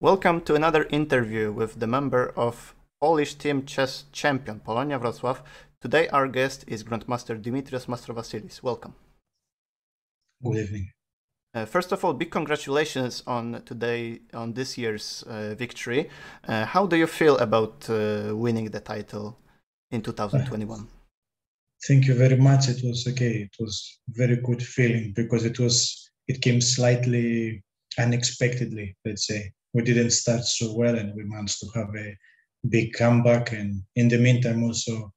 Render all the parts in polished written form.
Welcome to another interview with the member of Polish team chess champion Polonia Wrocław. Today our guest is Grandmaster Dimitrios Mastrovasilis. Welcome. Good evening. First of all, big congratulations on this year's victory. How do you feel about winning the title in 2021? Thank you very much. It was okay. It was very good feeling because it came slightly unexpectedly, let's say. We didn't start so well and we managed to have a big comeback, and in the meantime also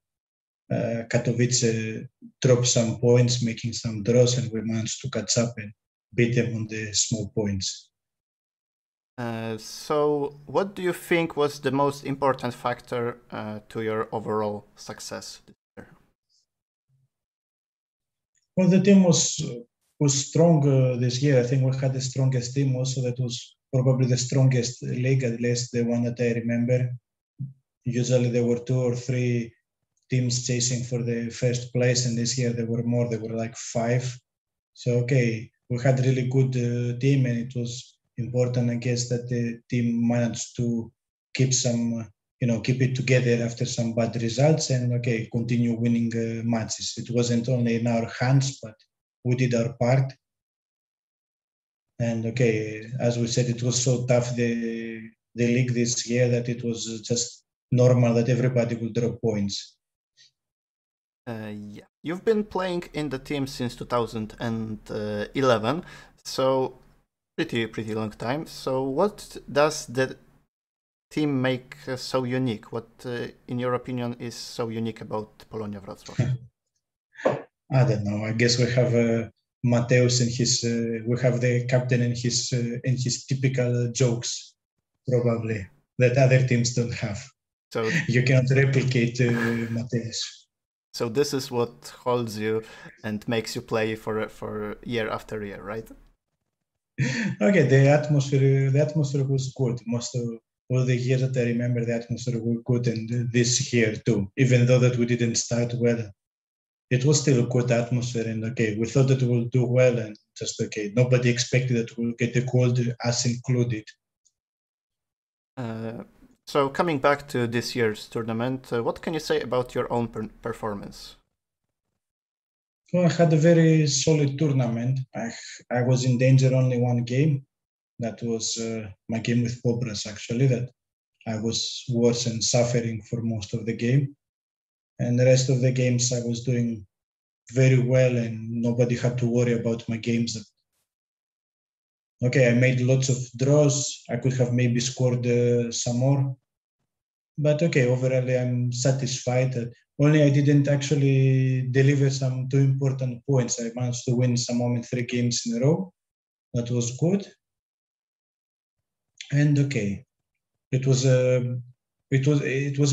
Katowice dropped some points, making some draws, and we managed to catch up and beat them on the small points. So what do you think was the most important factor to your overall success this year? Well, the team was strong this year. I think we had the strongest team also. That was probably the strongest league, at least the one that I remember. Usually there were 2 or 3 teams chasing for the first place, and this year there were more. There were like 5. So okay, we had really good team, and it was important, I guess, that the team managed to keep keep it together after some bad results, and okay, continue winning matches. It wasn't only in our hands, but we did our part. And okay, as we said, it was so tough, the league this year, that it was just normal that everybody would drop points. Yeah, you've been playing in the team since 2011, so pretty long time. So what does the team make so unique? What, in your opinion, is so unique about Polonia Wrocław? I don't know. I guess we have Mateusz and we have the captain and his typical jokes, probably, that other teams don't have. So you cannot replicate Mateusz. So this is what holds you and makes you play for year after year, right? Okay, the atmosphere was good. Most of all the years that I remember, the atmosphere was good, and this year too. Even though that we didn't start well, it was still a good atmosphere, and okay, we thought that we would do well, and just okay, nobody expected that we'll get the gold, us included. So coming back to this year's tournament, what can you say about your own performance? Well, I had a very solid tournament. I was in danger only one game. That was my game with Pobras, actually, that I was worse and suffering for most of the game. And the rest of the games I was doing very well, and nobody had to worry about my games. Okay, I made lots of draws. I could have maybe scored some more. But okay, overall I'm satisfied. Only I didn't actually deliver some 2 important points. I managed to win some moment 3 games in a row. That was good. And okay, it was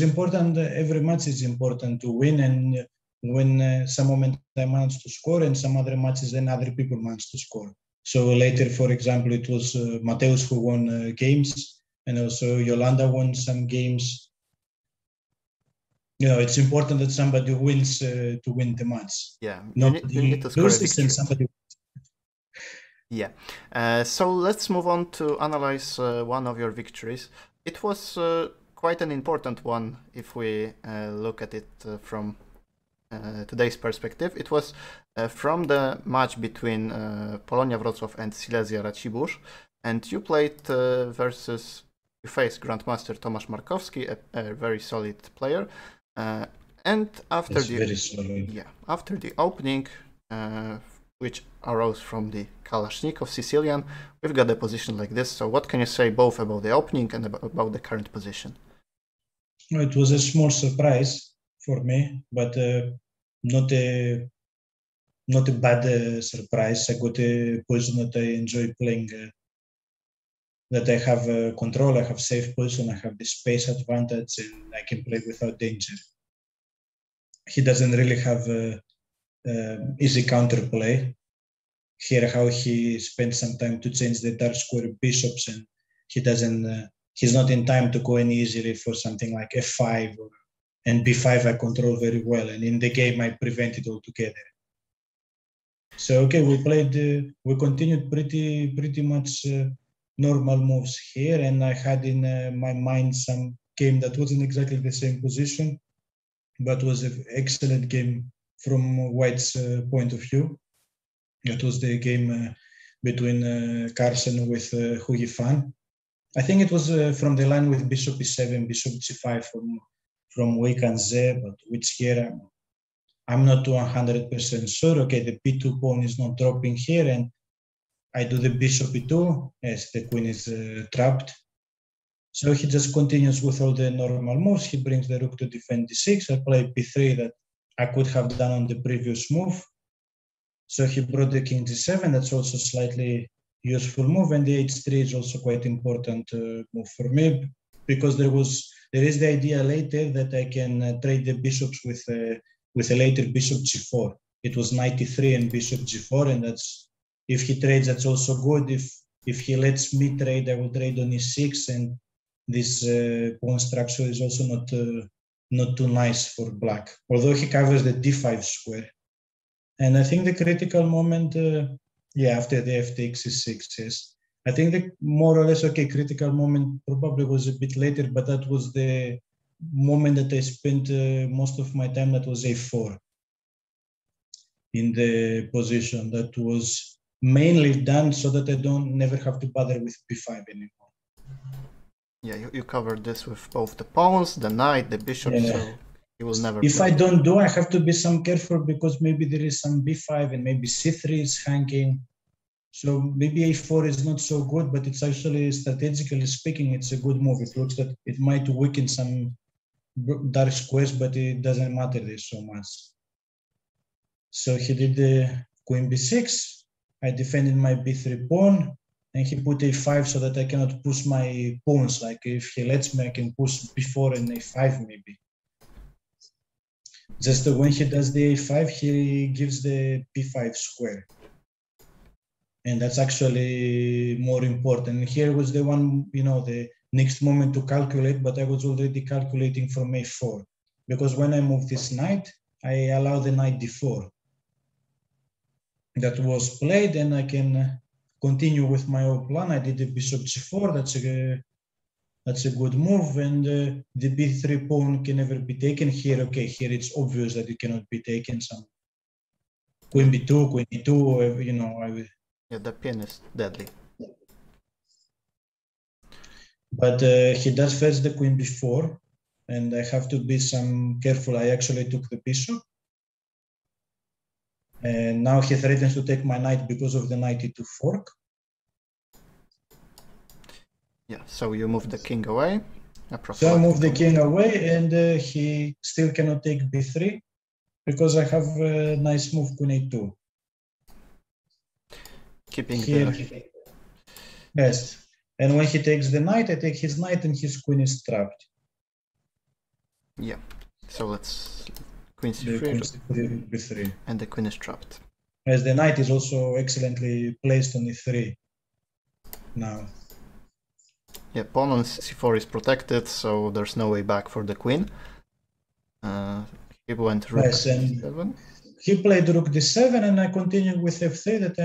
important. Every match is important to win, and when some moment I managed to score, and some other matches then other people managed to score. So later, for example, it was Mateusz who won games, and also Yolanda won some games. It's important that somebody wins to win the match. Yeah, you need to score a victory. Yeah, so let's move on to analyze one of your victories. It was quite an important one if we look at it from today's perspective. It was from the match between Polonia Wrocław and Silesia Racibórz, and you faced Grandmaster Tomasz Markowski, a very solid player. And after after the opening, which arose from the Kalashnikov Sicilian, we've got a position like this. So what can you say both about the opening and about the current position? It was a small surprise for me, but not a bad surprise. I got a position that I enjoy playing, that I have control, I have safe position, I have the space advantage, and I can play without danger. He doesn't really have easy counterplay. Here, how he spent some time to change the dark square bishops, and he's not in time to go any easily for something like f5 and b5. I control very well, and in the game I prevent it altogether. So okay, we continued pretty much normal moves here, and I had in my mind some game that wasn't exactly the same position, but was an excellent game from White's point of view. It was the game between Carson with Hugi Fan. I think it was from the line with Bishop E7, Bishop G5 from Wei Kanze, but which here I'm not 100% sure. Okay, the P2 pawn is not dropping here, and I do the Bishop E2 as the queen is trapped. So he just continues with all the normal moves. He brings the rook to defend D6. I play P3 that I could have done on the previous move. So he brought the king D7. That's also slightly useful move, and the H3 is also quite important move for me, because there is the idea later that I can trade the bishops with a later Bishop G4. It was knight E3 and Bishop G4, and that's, if he trades, that's also good. If he lets me trade, I will trade on E6, and this pawn structure is also not too nice for black, although he covers the D5 square. And I think the critical moment, after the F takes E6, yes. I think the more or less critical moment probably was a bit later, but that was the moment that I spent most of my time. That was A4 in the position. That was mainly done so that I never have to bother with B5 anymore. Yeah, you covered this with both the pawns, the knight, the bishop, so you will never. If I don't do, I have to be some careful, because maybe there is some B5 and maybe C3 is hanging. So maybe A4 is not so good, but it's actually, strategically speaking, it's a good move. It looks that it might weaken some dark squares, but it doesn't matter this so much. So he did the queen B6. I defended my B3 pawn, and he put A5 so that I cannot push my pawns. Like if he lets me, I can push B4 and A5 maybe. Just when he does the A5, he gives the B5 square. And that's actually more important. Here was the one, the next moment to calculate, but I was already calculating from A4. Because when I move this knight, I allow the knight D4. That was played, and I can continue with my old plan. I did the Bishop G4, that's a good move, and the B3 pawn can never be taken here. Okay, here it's obvious that it cannot be taken. Some Queen B2, Queen E2, Yeah, the pin is deadly. But he does first the Queen B4, and I have to be some careful. I actually took the bishop. And now he threatens to take my knight because of the knight E2 fork. Yeah, so you move the king away. So I move the king away, and he still cannot take B3 because I have a nice move Queen A2. Keeping here. Yes, and when he takes the knight, I take his knight, and his queen is trapped. Yeah, so let's Queen C3, B3. And the queen is trapped. As the knight is also excellently placed on E3 now. Yeah, pawn on C4 is protected, so there's no way back for the queen. He went rook D7. He played rook D7, and I continued with F3. That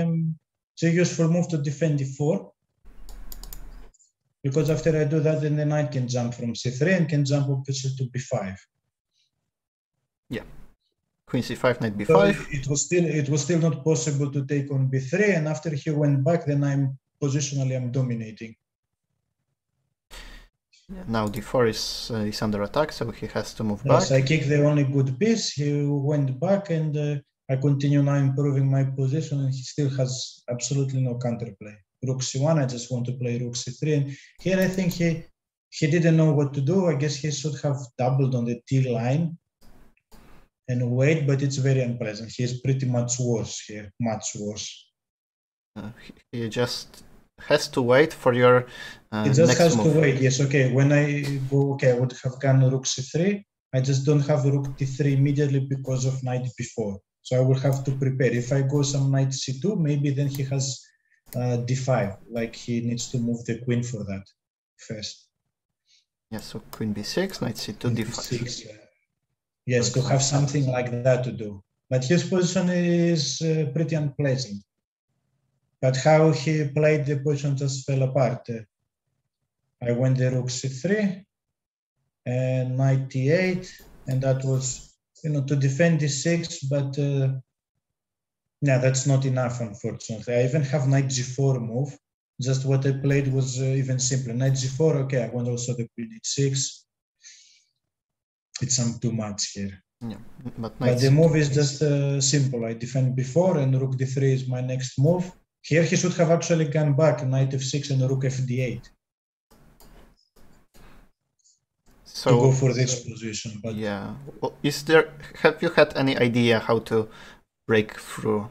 it's a useful move to defend D4. Because after I do that, then the knight can jump from C3 and can jump obviously to B5. Yeah, Queen C5, Knight B5. So it was still not possible to take on B3, and after he went back, then I'm dominating. Yeah, now D4 is under attack, so he has to move back. Yes, I kicked the only good piece. He went back, and I continue now improving my position, and he still has absolutely no counterplay. Rook C1, I just want to play Rook C3, and here I think he didn't know what to do. I guess he should have doubled on the T line and wait, but it's very unpleasant. He is pretty much worse here, much worse. He just has to wait for your He just has to wait, yes, okay. When I go, I would have gone Rook C3. I just don't have Rook D3 immediately because of Knight B4. So I will have to prepare. If I go some Knight C2, maybe then he has D5, like he needs to move the queen for that first. Yeah, so Queen B6, Knight C2, D5. B6, yeah. Yes, to have something like that to do. But his position is pretty unpleasant. But how he played the position just fell apart. I went the rook c3 and knight d8, and that was, to defend d6, but yeah, that's not enough, unfortunately. I even have knight g4 move. Just what I played was even simpler. Knight g4, okay, I went also the queen h6. It's some too much here. Yeah, but the move is just simple. I defend before, and rook d3 is my next move. Here he should have actually gone back, knight f6 and rook fd8. So, to go for this position. But yeah, well, have you had any idea how to break through?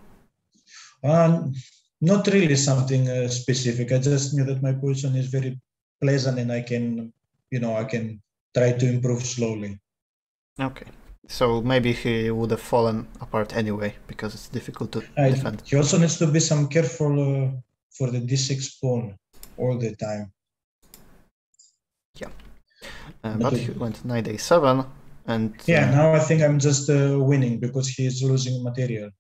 Not really something specific. I just knew that my position is very pleasant, and I can, I can try to improve slowly. Okay. So maybe he would have fallen apart anyway, because it's difficult to defend. He also needs to be some careful for the d6 pawn all the time. Yeah. But he went knight a7, and... Yeah, now I think I'm just winning, because he is losing material.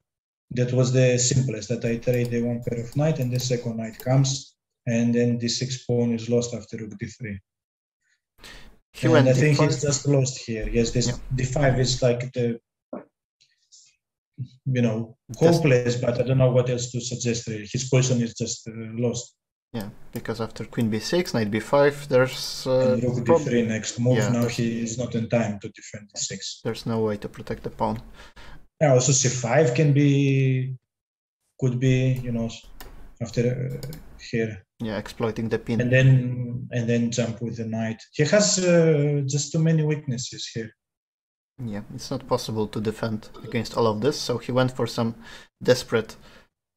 That was the simplest, that I trade the one pair of knight, and the second knight comes, and then d6 pawn is lost after rook d3. And I think he's just lost here. Yes, this d5 is like the, hopeless, but I don't know what else to suggest really. His position is just lost. Yeah, because after queen b6, knight b5, there's... and rook d3 next move. Yeah, now he is not in time to defend d6. There's no way to protect the pawn. Yeah, also c5 could be, after here. Yeah, exploiting the pin. And then jump with the knight. He has just too many weaknesses here. Yeah, it's not possible to defend against all of this, so he went for some desperate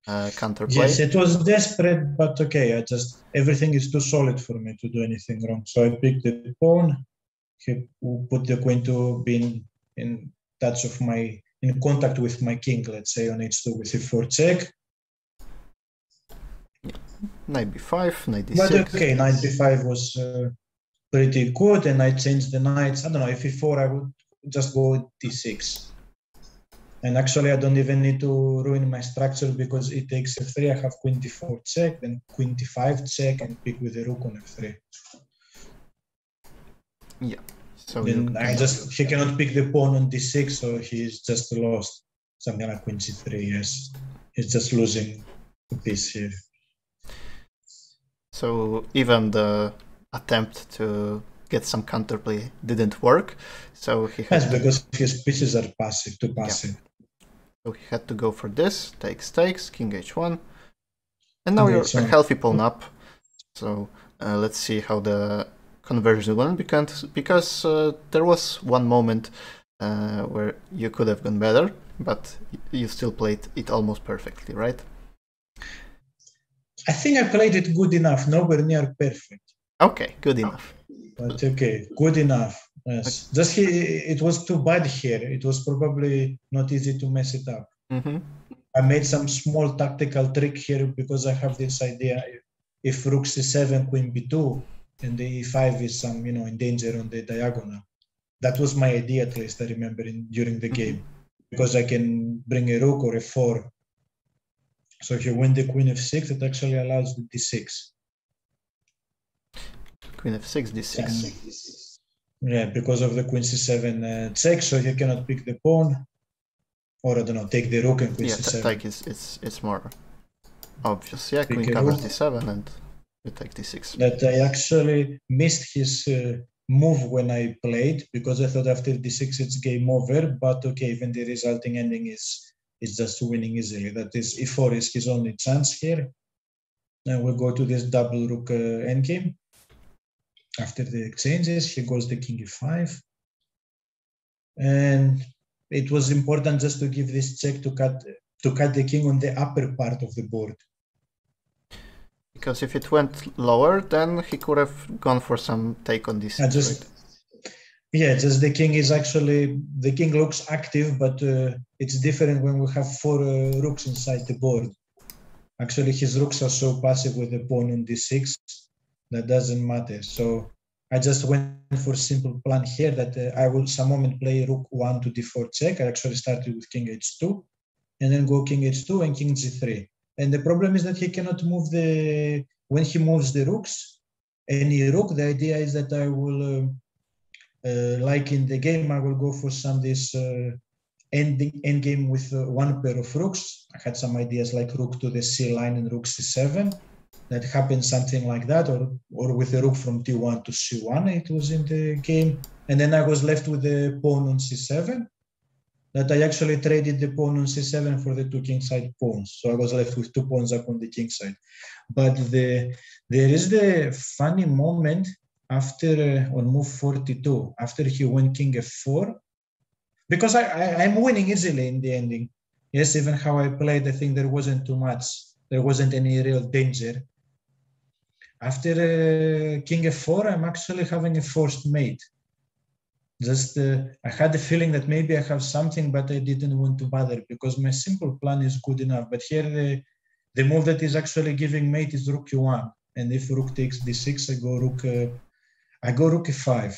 counterplay. Yes, it was desperate, but okay, everything is too solid for me to do anything wrong. So I picked the pawn. He put the queen to be in contact with my king, let's say, on h2 with e4 check. Knight b5, knight d6. But okay, knight b5 was pretty good, and I changed the knights. I don't know, if e4 I would just go d6. And actually I don't even need to ruin my structure, because it takes f3, I have queen d4 check, then queen d5 check, and pick with the rook on f3. Yeah. So then he cannot pick the pawn on d6, so he's just lost. Something like queen c3, yes. He's just losing a piece here. So even the attempt to get some counterplay didn't work. So he had because his pieces are too passive. Yeah. So he had to go for this, takes, king h1. And now you're a healthy pawn up. So let's see how the conversion went, because there was one moment where you could have gone better, but you still played it almost perfectly, right? I think I played it good enough, nowhere near perfect. Okay, good enough. But okay, good enough. Yes. Just it was too bad here. It was probably not easy to mess it up. Mm-hmm. I made some small tactical trick here, because I have this idea: if rook c7, queen b2, and the e5 is in danger on the diagonal. That was my idea, at least I remember during the game, because I can bring a rook or a 4. So if you win the queen f6, it actually allows the d6. Queen f6, d6. Yeah, because of the queen c7 check, so you cannot pick the pawn, or I don't know, take the rook and queen c7. Yeah, take it's more obvious. Yeah, queen covers d7 and you take d6. That I actually missed his move when I played, because I thought after d6 it's game over. But okay, even the resulting ending is just winning easily. That is, e4 is his only chance here. Now we go to this double rook endgame. After the exchanges, he goes the king e5. And it was important just to give this check to cut the king on the upper part of the board. Because if it went lower, then he could have gone for some take on this. Yeah, just the king looks active, but it's different when we have 4 rooks inside the board. Actually, his rooks are so passive with the pawn on d6 that doesn't matter. So I just went for a simple plan here that I will some moment play rook 1 to d4 check. I actually started with king h2, and then go king h2 and king g3. And the problem is that he cannot move when he moves the rooks, any rook, the idea is that I will, like in the game, I will go for this end game with one pair of rooks. I had some ideas like rook to the C line and rook C7. That happened something like that, or with a rook from D1 to C1, it was in the game. And then I was left with the pawn on C7, that I actually traded the pawn on C7 for the two kingside pawns. So I was left with 2 pawns up on the kingside. But there is the funny moment after on move 42, after he went king f4, because I'm winning easily in the ending. Yes, even how I played, I think there wasn't too much. There wasn't any real danger. After king f4, I'm actually having a forced mate. Just I had a feeling that maybe I have something, but I didn't want to bother because my simple plan is good enough. But here the move that is actually giving mate is rook e1, and if rook takes d6, I go rook e5,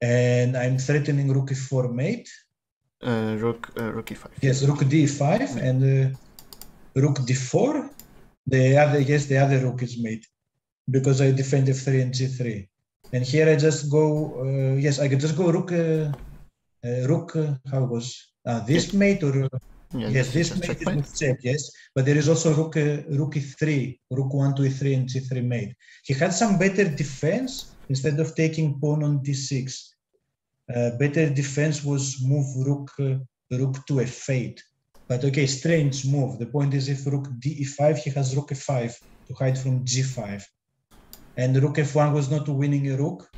and I'm threatening rook e4 mate. Rook e5. Yes, rook d5 and rook d4. The other rook is mate because I defend f3 and g3. And here I just go, yes, I can just go rook, how was this mate or, yes, this mate is with check, yes. But there is also rook e3, rook 1 to e3 and g3 mate. He had some better defense instead of taking pawn on d6. Better defense was move rook to f8. But okay, strange move. The point is if rook d5, he has rook f5 to hide from g5. And rook f1 was not winning a rook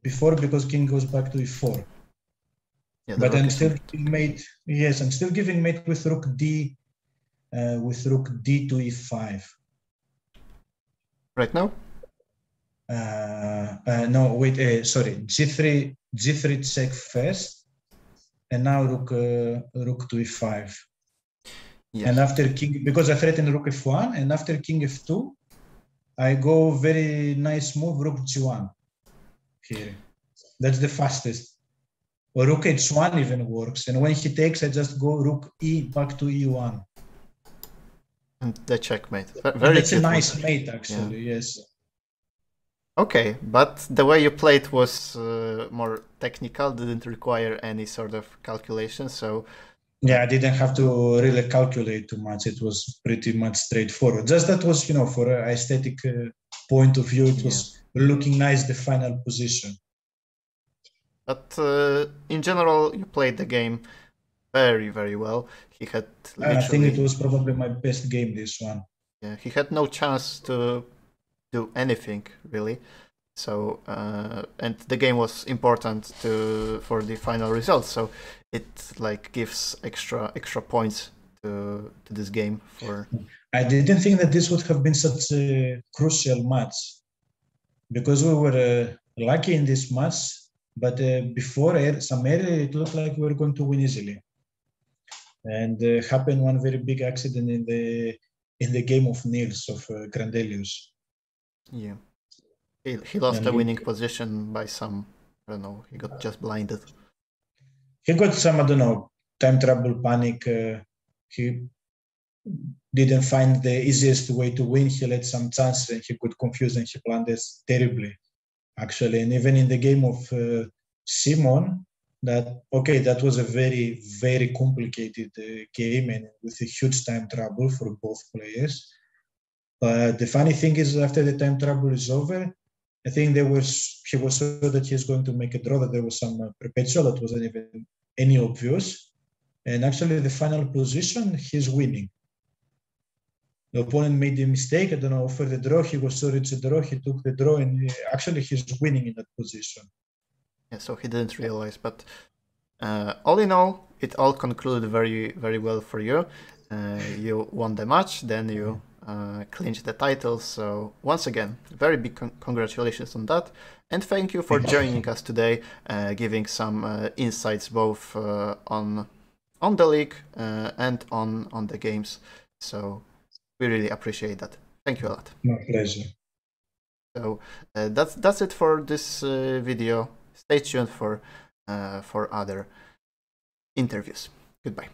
before because king goes back to e4. Yeah, but I'm still giving mate. Yes, I'm still giving mate with rook d to e5. Right now? No, wait. Sorry, g3 check first, and now rook to e5. Yes. And after king, because I threatened rook f1, and after king f2. I go very nice move, rook g1 here. That's the fastest. Or rook h1 even works. And when he takes, I just go rook e back to e1. And the checkmate. That's a nice mate, actually, yeah. Yes. Okay, but the way you played was more technical, didn't require any sort of calculation, so... Yeah, I didn't have to really calculate too much. It was pretty much straightforward. Just that was, for an aesthetic point of view, it was looking nice, the final position. But in general, you played the game very, very well. He had I think it was probably my best game, this one. Yeah, he had no chance to do anything, really. So, and the game was important for the final result. So it gives extra points to this game. I didn't think that this would have been such a crucial match because we were lucky in this match. But before some area, it looked like we were going to win easily. And happened one very big accident in the game of Niels of Grandelius. Yeah. He lost the winning position by some, I don't know, he got just blinded. He got some, I don't know, time trouble, panic. He didn't find the easiest way to win. He let some chances and he got confused and he blundered terribly, actually. And even in the game of Simon, that was a very, very complicated game and with a huge time trouble for both players. But the funny thing is, after the time trouble is over, I think he was sure that he's going to make a draw, that there was some perpetual that wasn't even any obvious. And actually, the final position, he's winning. The opponent made a mistake, I don't know, for the draw, he was sure it's a draw, he took the draw, and actually he's winning in that position. Yeah, so he didn't realize, but all in all, it all concluded very, very well for you. You won the match, then you clinched the title, so once again, very big congratulations on that, and thank you for joining us today, giving some insights both on the league and on the games, so we really appreciate that. Thank you a lot. My pleasure. So that's it for this video. Stay tuned for other interviews. Goodbye.